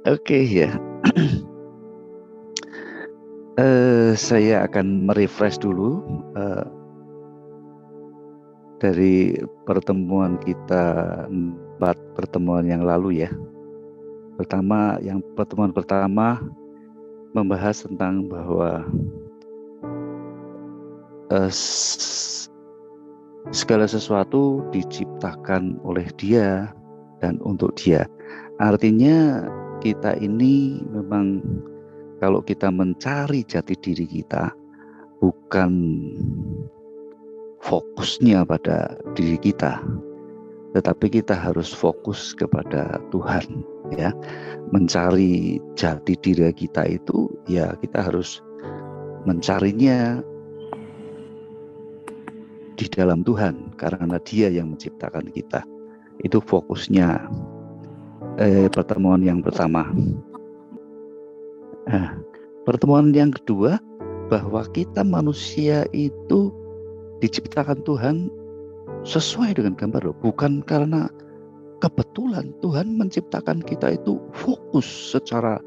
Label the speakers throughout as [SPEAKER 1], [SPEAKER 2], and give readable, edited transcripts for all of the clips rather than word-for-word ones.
[SPEAKER 1] Oke ya. Saya akan merefresh dulu dari pertemuan kita 4 pertemuan yang lalu ya. Pertemuan pertama membahas tentang bahwa segala sesuatu diciptakan oleh Dia dan untuk Dia. Artinya kita ini memang kalau kita mencari jati diri kita, bukan fokusnya pada diri kita, tetapi kita harus fokus kepada Tuhan ya. Mencari jati diri kita itu ya kita harus mencarinya di dalam Tuhan karena Dia yang menciptakan kita. Itu fokusnya pertemuan yang pertama. Pertemuan yang kedua, bahwa kita manusia itu diciptakan Tuhan sesuai dengan gambar loh, bukan karena kebetulan. Tuhan menciptakan kita itu fokus secara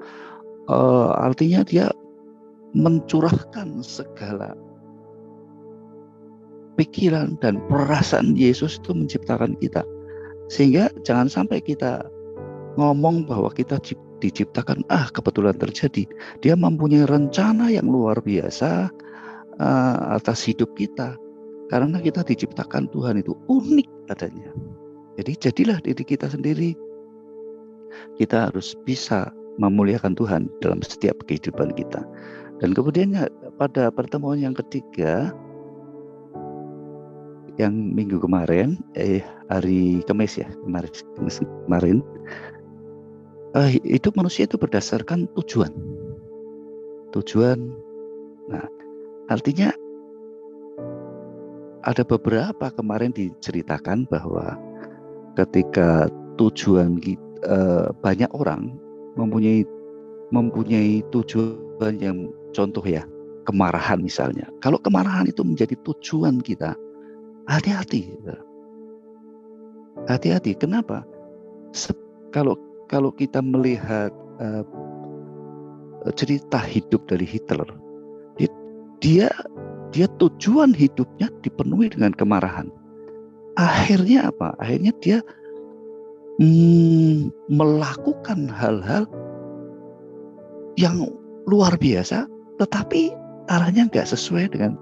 [SPEAKER 1] artinya Dia mencurahkan segala pikiran dan perasaan Yesus itu menciptakan kita, sehingga jangan sampai kita ngomong bahwa kita diciptakan kebetulan terjadi. Dia mempunyai rencana yang luar biasa atas hidup kita, karena kita diciptakan Tuhan itu unik adanya. Jadi jadilah diri kita sendiri. Kita harus bisa memuliakan Tuhan dalam setiap kehidupan kita. Dan kemudian pada pertemuan yang ketiga, yang minggu kemarin, hari Kamis ya, Kamis kemarin, hidup manusia itu berdasarkan tujuan. Nah, artinya ada beberapa kemarin diceritakan bahwa ketika tujuan banyak orang mempunyai tujuan yang contoh ya, kemarahan misalnya. Kalau kemarahan itu menjadi tujuan kita, hati-hati. Kenapa? Kalau kita melihat cerita hidup dari Hitler, dia tujuan hidupnya dipenuhi dengan kemarahan. Akhirnya apa? Akhirnya dia melakukan hal-hal yang luar biasa, tetapi arahnya nggak sesuai dengan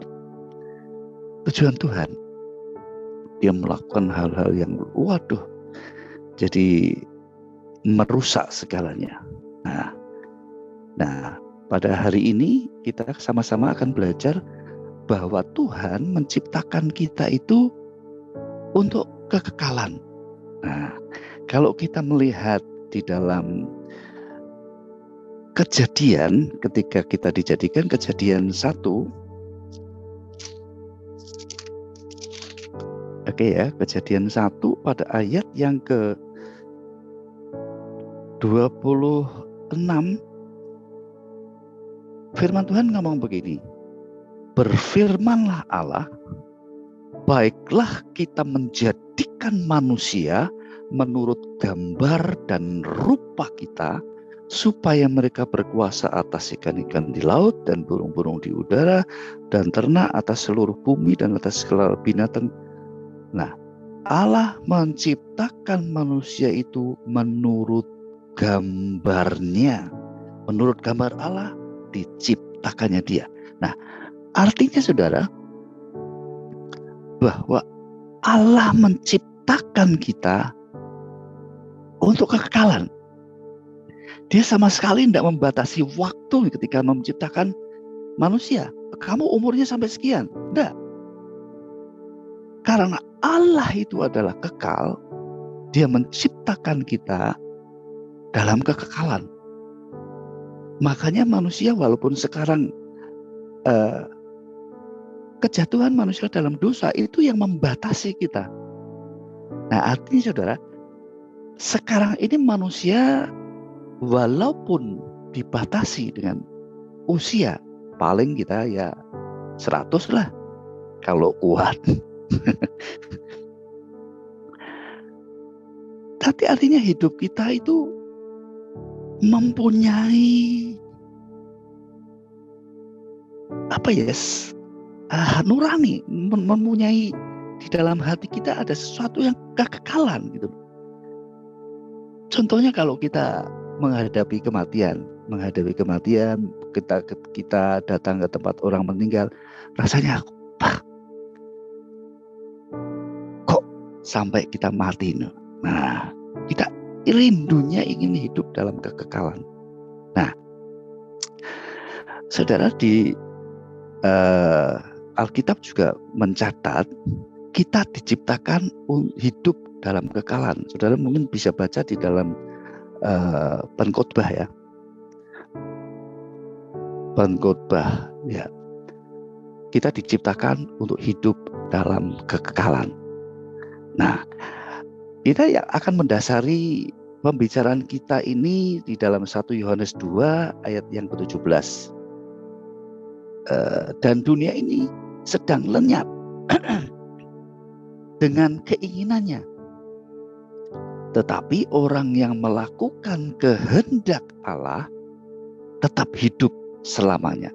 [SPEAKER 1] tujuan Tuhan. Dia melakukan hal-hal yang jadi merusak segalanya. Nah, pada hari ini kita sama-sama akan belajar bahwa Tuhan menciptakan kita itu untuk kekekalan. Nah, kalau kita melihat di dalam Kejadian, ketika kita dijadikan, Kejadian 1, Kejadian 1 pada ayat yang ke-26, firman Tuhan ngomong begini, berfirmanlah Allah, baiklah kita menjadikan manusia menurut gambar dan rupa kita, supaya mereka berkuasa atas ikan-ikan di laut dan burung-burung di udara dan ternak atas seluruh bumi dan atas segala binatang. Nah, Allah menciptakan manusia itu menurut gambarnya. Menurut gambar Allah diciptakannya dia. Nah, artinya saudara, bahwa Allah menciptakan kita untuk kekekalan. Dia sama sekali tidak membatasi waktu ketika menciptakan manusia. Kamu umurnya sampai sekian. Tidak. Karena Allah itu adalah kekal, Dia menciptakan kita dalam kekekalan. Makanya manusia walaupun sekarang kejatuhan manusia dalam dosa itu yang membatasi kita. Nah, artinya saudara, sekarang ini manusia walaupun dibatasi dengan usia, paling kita ya 100 lah kalau kuat. Tapi artinya hidup kita itu mempunyai nurani, mempunyai di dalam hati kita ada sesuatu yang kekekalan gitu. Contohnya kalau kita menghadapi kematian, kita datang ke tempat orang meninggal, rasanya kok sampai kita mati. Nah, kita rindunya ingin hidup dalam kekekalan. Nah, saudara, di Alkitab juga mencatat kita diciptakan hidup dalam kekekalan. Saudara mungkin bisa baca di dalam Pengkhotbah ya. Pengkhotbah ya. Kita diciptakan untuk hidup dalam kekekalan. Nah, kita yang akan mendasari pembicaraan kita ini di dalam 1 Yohanes 2 ayat yang ke-17. Dan dunia ini sedang lenyap dengan keinginannya. Tetapi orang yang melakukan kehendak Allah tetap hidup selamanya.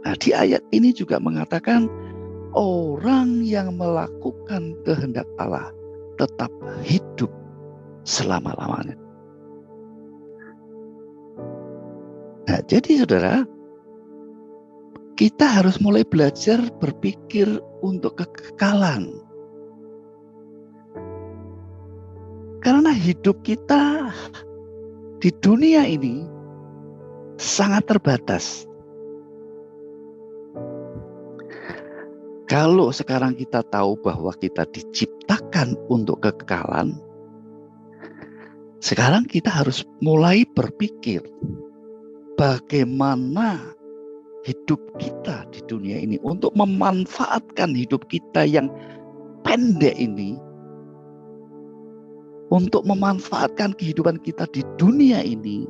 [SPEAKER 1] Nah, di ayat ini juga mengatakan orang yang melakukan kehendak Allah tetap hidup selama-lamanya. Nah, jadi saudara, kita harus mulai belajar berpikir untuk kekekalan. Karena hidup kita di dunia ini sangat terbatas. Kalau sekarang kita tahu bahwa kita diciptakan untuk kekekalan, sekarang kita harus mulai berpikir bagaimana hidup kita di dunia ini untuk memanfaatkan hidup kita yang pendek ini, untuk memanfaatkan kehidupan kita di dunia ini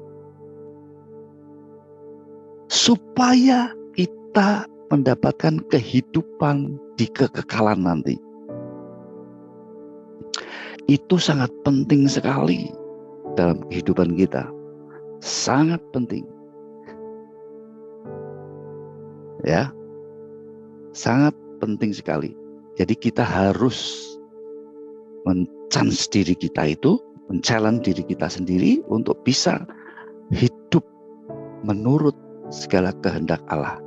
[SPEAKER 1] supaya kita mendapatkan kehidupan di kekekalan nanti. Itu sangat penting sekali dalam kehidupan kita. Sangat penting. Ya, sangat penting sekali. Jadi kita harus men-challenge diri kita sendiri untuk bisa hidup menurut segala kehendak Allah,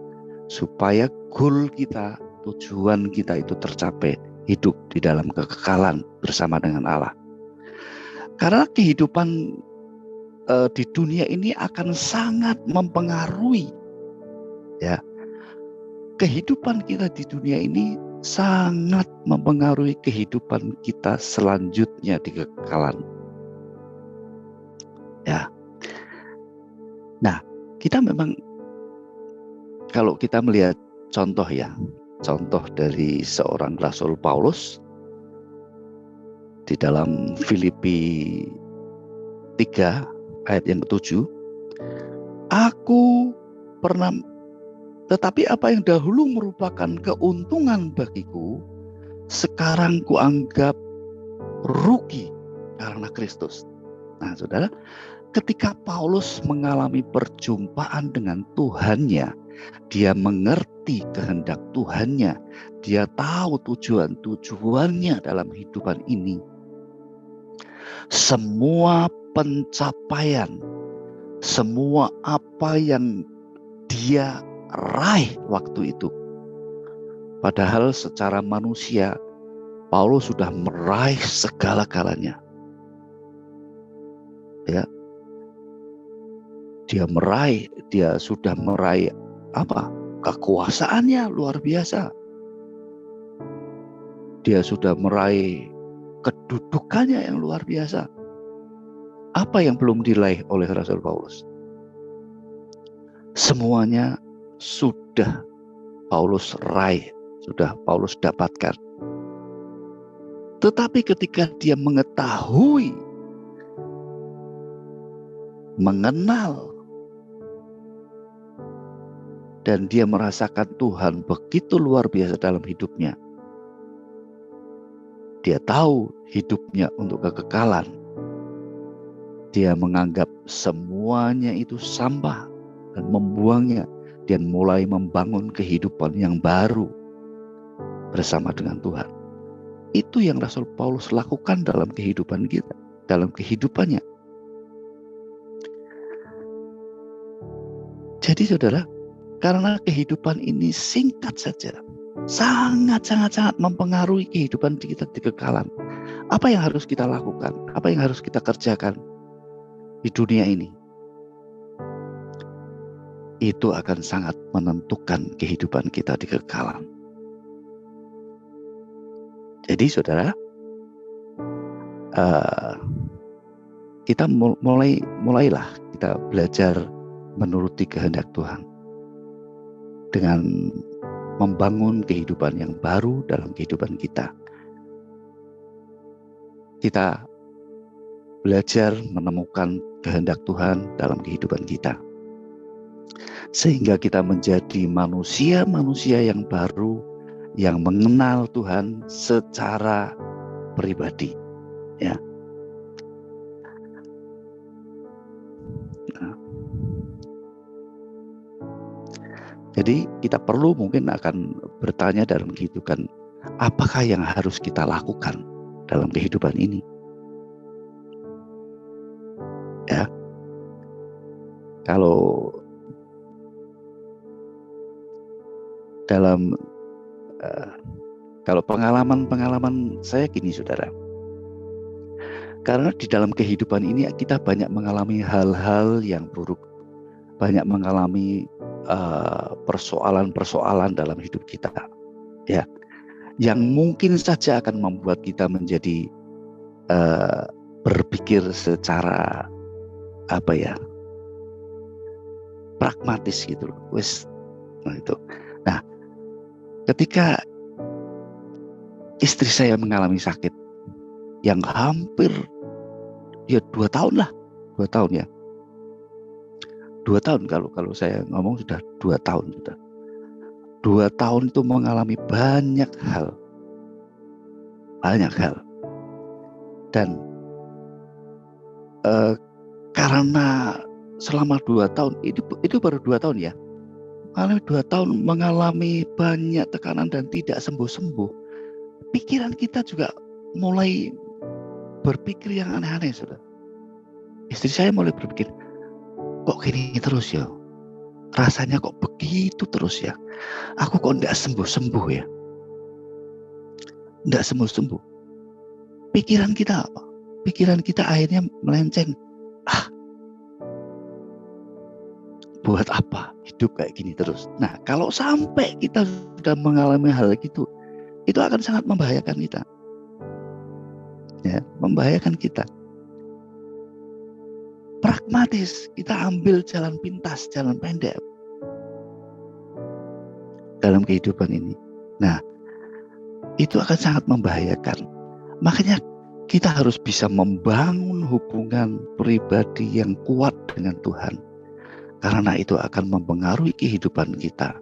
[SPEAKER 1] supaya goal kita, tujuan kita itu tercapai, hidup di dalam kekekalan bersama dengan Allah. Karena kehidupan di dunia ini akan sangat mempengaruhi, ya. Kehidupan kita di dunia ini sangat mempengaruhi kehidupan kita selanjutnya di kekekalan. Ya. Nah, kita memang kalau kita melihat contoh dari seorang Rasul Paulus di dalam Filipi 3 ayat yang ke-7, tetapi apa yang dahulu merupakan keuntungan bagiku, sekarang kuanggap rugi karena Kristus. Nah, saudara, ketika Paulus mengalami perjumpaan dengan Tuhannya, dia mengerti kehendak Tuhannya, dia tahu tujuannya dalam kehidupan ini. Semua pencapaian, semua apa yang dia raih waktu itu, padahal secara manusia Paulus sudah meraih segala-galanya. Ya, dia sudah meraih kekuasaannya luar biasa. Dia sudah meraih kedudukannya yang luar biasa. Apa yang belum diraih oleh Rasul Paulus? Semuanya sudah Paulus raih, sudah Paulus dapatkan. Tetapi ketika dia mengetahui, mengenal, dan dia merasakan Tuhan begitu luar biasa dalam hidupnya, dia tahu hidupnya untuk kekekalan, dia menganggap semuanya itu sampah dan membuangnya dan mulai membangun kehidupan yang baru bersama dengan Tuhan. Itu yang Rasul Paulus lakukan dalam kehidupan kita, dalam kehidupannya. Jadi saudara, karena kehidupan ini singkat saja, sangat mempengaruhi kehidupan kita di kekalan. Apa yang harus kita lakukan? Apa yang harus kita kerjakan di dunia ini? Itu akan sangat menentukan kehidupan kita di kekalan. Jadi saudara, kita mulailah kita belajar menuruti kehendak Tuhan dengan membangun kehidupan yang baru dalam kehidupan kita. Kita belajar menemukan kehendak Tuhan dalam kehidupan kita, sehingga kita menjadi manusia yang baru, yang mengenal Tuhan secara pribadi, ya. Jadi kita perlu mungkin akan bertanya dalam kehidupan, apakah yang harus kita lakukan dalam kehidupan ini? Ya, kalau pengalaman saya gini saudara, karena di dalam kehidupan ini kita banyak mengalami hal-hal yang buruk, banyak mengalami persoalan-persoalan dalam hidup kita, ya, yang mungkin saja akan membuat kita menjadi berpikir secara pragmatis gitu loh, Nah, ketika istri saya mengalami sakit yang hampir 2 tahun lah, 2 tahun ya. 2 tahun kalau saya ngomong sudah 2 tahun sudah. 2 tahun itu mengalami banyak hal. Dan karena selama 2 tahun itu baru 2 tahun ya. Kalau 2 tahun mengalami banyak tekanan dan tidak sembuh-sembuh, pikiran kita juga mulai berpikir yang aneh-aneh, saudara. Istri saya mulai berpikir, kok gini terus ya? Rasanya kok begitu terus ya? Aku kok tidak sembuh-sembuh ya? Tidak sembuh-sembuh. Pikiran kita apa? Pikiran kita akhirnya melenceng. Buat apa hidup kayak gini terus? Nah, kalau sampai kita sudah mengalami hal gitu, itu akan sangat membahayakan kita. Ya, membahayakan kita. Pragmatis, kita ambil jalan pintas, jalan pendek dalam kehidupan ini. Nah, itu akan sangat membahayakan. Makanya kita harus bisa membangun hubungan pribadi yang kuat dengan Tuhan. Karena itu akan mempengaruhi kehidupan kita.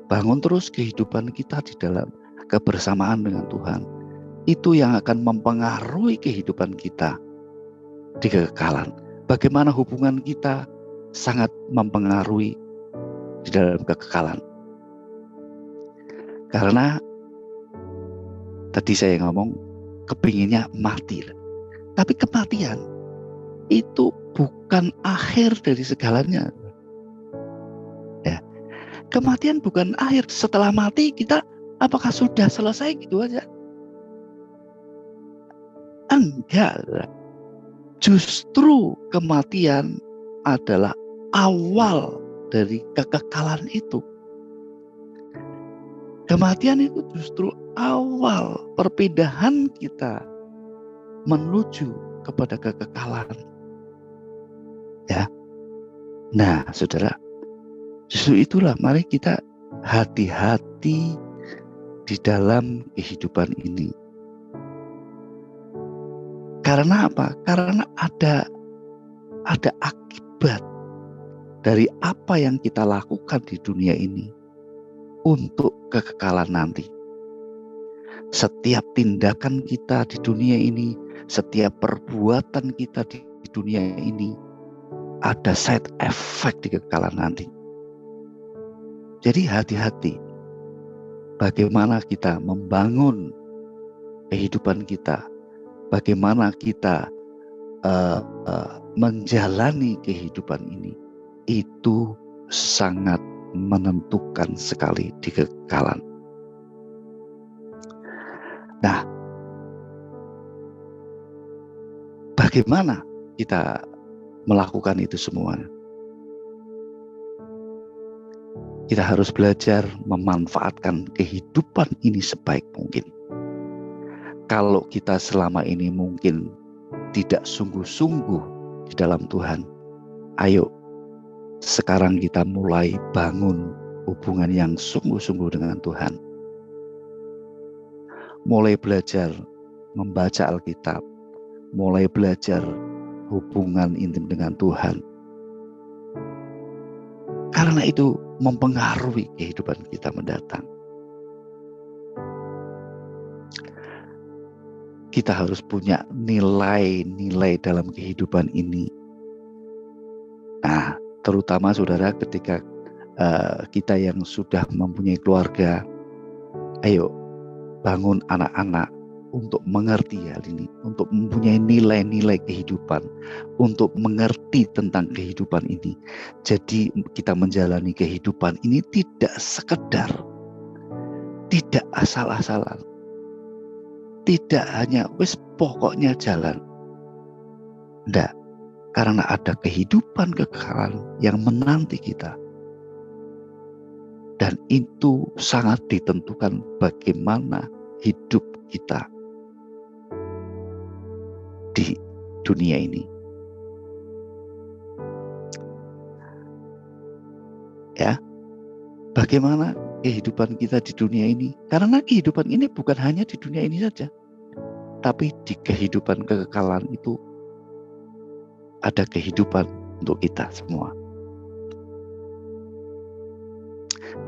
[SPEAKER 1] Bangun terus kehidupan kita di dalam kebersamaan dengan Tuhan. Itu yang akan mempengaruhi kehidupan kita di kekekalan. Bagaimana hubungan kita sangat mempengaruhi di dalam kekekalan. Karena tadi saya ngomong kepinginnya mati. Tapi kematian itu bukan akhir dari segalanya. Ya. Kematian bukan akhir. Setelah mati kita apakah sudah selesai gitu aja? Enggak. Justru kematian adalah awal dari kekekalan itu. Kematian itu justru awal perpindahan kita menuju kepada kekekalan. Ya. Nah, saudara, justru itulah mari kita hati-hati di dalam kehidupan ini. Karena apa? Karena ada akibat dari apa yang kita lakukan di dunia ini untuk kekekalan nanti. Setiap tindakan kita di dunia ini, setiap perbuatan kita di dunia ini ada side effect di kekekalan nanti. Jadi hati-hati bagaimana kita membangun kehidupan kita, bagaimana kita menjalani kehidupan ini. Itu sangat menentukan sekali di kekekalan. Nah, bagaimana kita melakukan itu semua? Kita harus belajar memanfaatkan kehidupan ini sebaik mungkin. Kalau kita selama ini mungkin tidak sungguh-sungguh di dalam Tuhan, ayo sekarang kita mulai bangun hubungan yang sungguh-sungguh dengan Tuhan. Mulai belajar membaca Alkitab, mulai belajar hubungan intim dengan Tuhan. Karena itu mempengaruhi kehidupan kita mendatang. Kita harus punya nilai-nilai dalam kehidupan ini. Nah, terutama saudara ketika kita yang sudah mempunyai keluarga, ayo bangun anak-anak untuk mengerti hal ini, untuk mempunyai nilai-nilai kehidupan, untuk mengerti tentang kehidupan ini. Jadi kita menjalani kehidupan ini tidak sekedar, tidak asal-asalan, tidak hanya wis pokoknya jalan. Tidak, karena ada kehidupan kekekalan yang menanti kita. Dan itu sangat ditentukan bagaimana hidup kita di dunia ini. Ya, bagaimana kehidupan kita di dunia ini? Karena kehidupan ini bukan hanya di dunia ini saja, tapi di kehidupan kekekalan itu ada kehidupan untuk kita semua.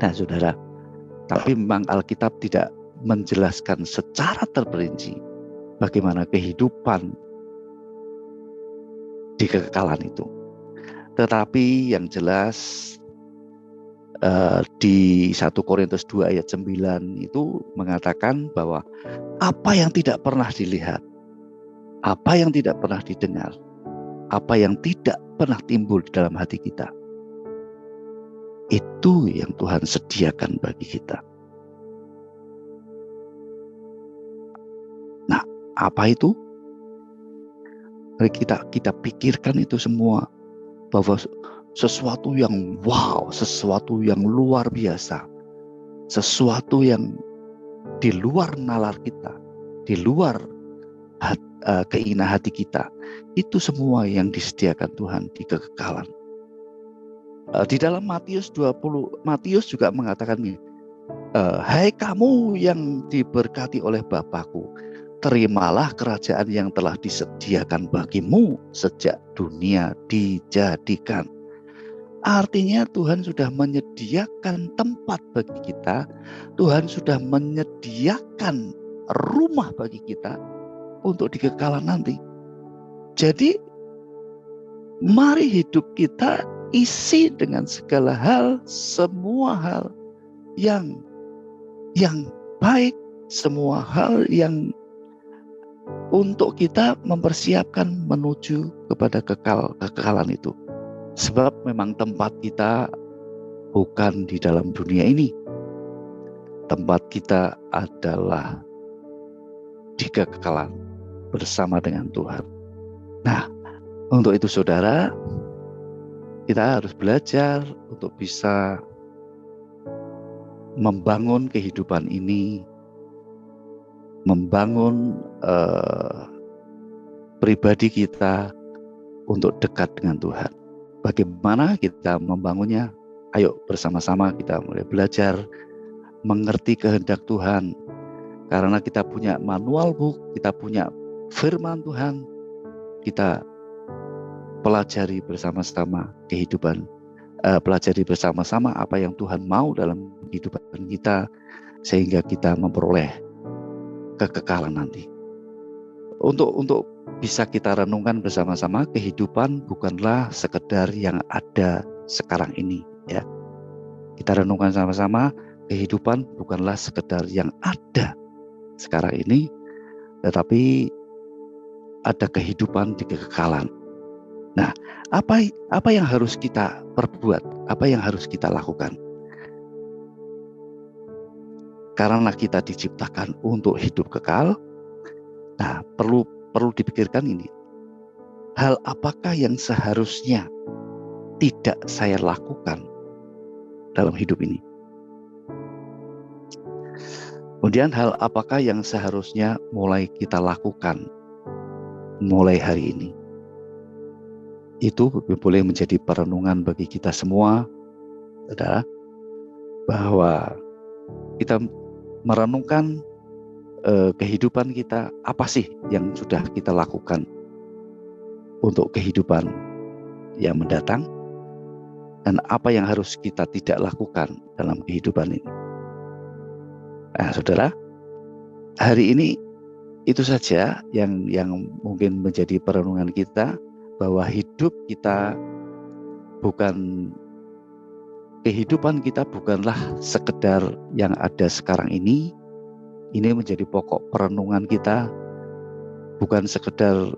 [SPEAKER 1] Nah, saudara, tapi memang Alkitab tidak menjelaskan secara terperinci bagaimana kehidupan di kekekalan itu. Tetapi yang jelas di 1 Korintus 2 ayat 9 itu mengatakan bahwa apa yang tidak pernah dilihat, apa yang tidak pernah didengar, apa yang tidak pernah timbul di dalam hati kita, itu yang Tuhan sediakan bagi kita. Nah, apa itu? Mari kita pikirkan itu semua, bahwa sesuatu yang wow, sesuatu yang luar biasa, sesuatu yang di luar nalar kita, di luar keinginan hati kita, itu semua yang disediakan Tuhan di kekekalan. Di dalam Matius 20, Matius juga mengatakan ini, hai kamu yang diberkati oleh Bapakku, terimalah kerajaan yang telah disediakan bagimu sejak dunia dijadikan. Artinya Tuhan sudah menyediakan tempat bagi kita, Tuhan sudah menyediakan rumah bagi kita untuk di kekekalan nanti. Jadi mari hidup kita isi dengan segala hal, semua hal yang baik, semua hal yang untuk kita mempersiapkan menuju kepada kekekalan itu. Sebab memang tempat kita bukan di dalam dunia ini. Tempat kita adalah di kekekalan bersama dengan Tuhan. Nah, untuk itu saudara, kita harus belajar untuk bisa membangun kehidupan ini, membangun pribadi kita untuk dekat dengan Tuhan. Bagaimana kita membangunnya? Ayo bersama-sama kita mulai belajar mengerti kehendak Tuhan. Karena kita punya manual book, kita punya firman Tuhan, kita pelajari bersama-sama kehidupan, pelajari bersama-sama apa yang Tuhan mau dalam kehidupan kita, sehingga kita memperoleh kekekalan nanti. Untuk bisa kita renungkan bersama-sama, kehidupan bukanlah sekedar yang ada sekarang ini, ya. Kita renungkan sama-sama, kehidupan bukanlah sekedar yang ada sekarang ini, tetapi ada kehidupan di kekekalan. Nah, apa yang harus kita perbuat? Apa yang harus kita lakukan? Karena kita diciptakan untuk hidup kekal. Nah, perlu dipikirkan ini. Hal apakah yang seharusnya tidak saya lakukan dalam hidup ini? Kemudian hal apakah yang seharusnya mulai kita lakukan mulai hari ini? Itu boleh menjadi perenungan bagi kita semua, saudara, bahwa kita merenungkan kehidupan kita, apa sih yang sudah kita lakukan untuk kehidupan yang mendatang, dan apa yang harus kita tidak lakukan dalam kehidupan ini. Nah, saudara, hari ini itu saja yang mungkin menjadi perenungan kita, bahwa hidup kita kehidupan kita bukanlah sekedar yang ada sekarang ini. Ini menjadi pokok perenungan kita, bukan sekedar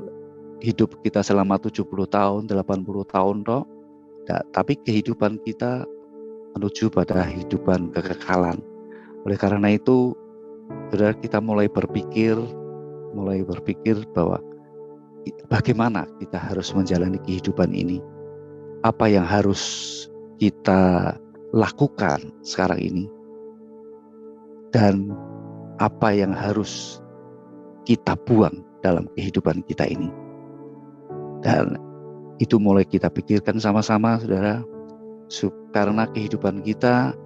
[SPEAKER 1] hidup kita selama 70 tahun, 80 tahun toh, tapi kehidupan kita menuju pada kehidupan kekekalan. Oleh karena itu, saudara, kita mulai berpikir bahwa bagaimana kita harus menjalani kehidupan ini. Apa yang harus kita lakukan sekarang ini, dan apa yang harus kita buang dalam kehidupan kita ini. Dan itu mulai kita pikirkan sama-sama, saudara, karena kehidupan kita,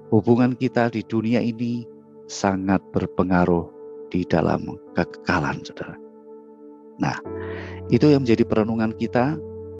[SPEAKER 1] hubungan kita di dunia ini sangat berpengaruh di dalam kekekalan, saudara. Nah, itu yang menjadi perenungan kita